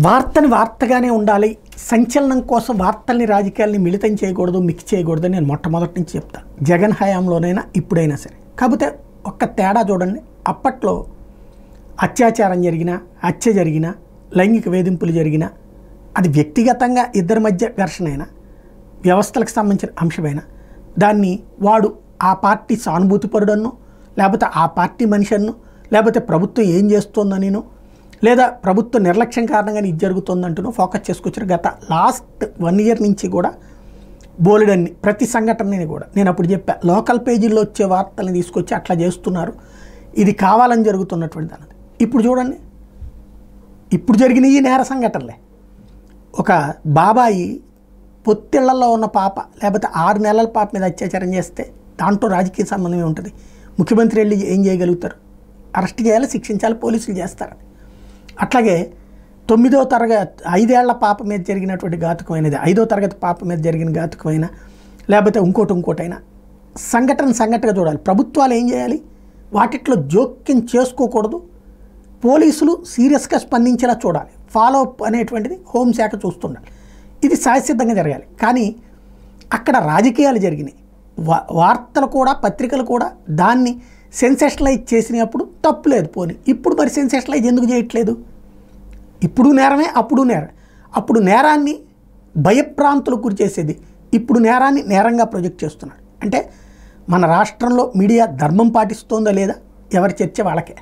వార్తని వార్తగానే ఉండాలి. సంచలనం కోసం వార్తల్ని రాజకీయాల్ని మిళితం చేయకూడదు, మిక్స్ చేయకూడదు అని నేను మొట్టమొదటి నుంచి చెప్తాను. జగన్ హయాంలోనైనా ఇప్పుడైనా సరే. కాకపోతే ఒక్క తేడా చూడండి. అప్పట్లో అత్యాచారం జరిగినా, హత్య జరిగినా, లైంగిక వేధింపులు జరిగినా, అది వ్యక్తిగతంగా ఇద్దరి మధ్య ఘర్షణ అయినా, వ్యవస్థలకు సంబంధించిన అంశమైనా, దాన్ని వాడు ఆ పార్టీ సానుభూతిపరుడన్నో, లేకపోతే ఆ పార్టీ మనిషి అన్నో, లేకపోతే ప్రభుత్వం ఏం చేస్తోందనినో, లేదా ప్రభుత్వ నిర్లక్ష్యం కారణంగానే ఇది జరుగుతుందంటూ ఫోకస్ చేసుకొచ్చారు. గత లాస్ట్ 1 year నుంచి కూడా బోలెడన్ని ప్రతి సంఘటనని కూడా నేను అప్పుడు చెప్పా, లోకల్ పేజీల్లో వచ్చే వార్తల్ని తీసుకొచ్చి అట్లా చేస్తున్నారు, ఇది కావాలని జరుగుతున్నటువంటి అన్నది. ఇప్పుడు చూడండి, ఇప్పుడు జరిగిన ఈ నేర సంఘటనలే. ఒక బాబాయి పొత్తిళ్లలో ఉన్న పాప, లేకపోతే 6 నెలల పాప మీద అత్యాచారం చేస్తే దాంట్లో రాజకీయ సంబంధమే ఉంటుంది. ముఖ్యమంత్రి వెళ్ళి ఏం చేయగలుగుతారు? అరెస్ట్ చేయాలి, శిక్షించాలి, పోలీసులు చేస్తారు. అట్లాగే 9వ తరగతి 5 ఏళ్ల పాప మీద జరిగినటువంటి ఘాతుకమైనది, 5వ తరగతి పాప మీద జరిగిన ఘాతుకమైన, లేకపోతే ఇంకోటైనా సంఘటనగా చూడాలి. ప్రభుత్వాలు ఏం చేయాలి? వాటిట్లో జోక్యం చేసుకోకూడదు. పోలీసులు సీరియస్గా స్పందించేలా చూడాలి. ఫాలో అప్ అనేటువంటిది హోంశాఖ చూస్తుండాలి. ఇది సహజసిద్ధంగా జరగాలి. కానీ అక్కడ రాజకీయాలు జరిగినాయి. వార్తలు కూడా, పత్రికలు కూడా దాన్ని సెన్సేషనలైజ్ చేసినప్పుడు తప్పు లేదు. పోనీ ఇప్పుడు మరి సెన్సేషనలైజ్ ఎందుకు చేయట్లేదు? ఇప్పుడు నేరమే, అప్పుడు నేరం. అప్పుడు నేరాన్ని భయప్రాంతులకు గురి చేసేది, ఇప్పుడు నేరాన్ని నేరంగా ప్రొజెక్ట్ చేస్తున్నాడు. అంటే మన రాష్ట్రంలో మీడియా ధర్మం పాటిస్తోందా లేదా? ఎవరి చర్చ వాళ్ళకే.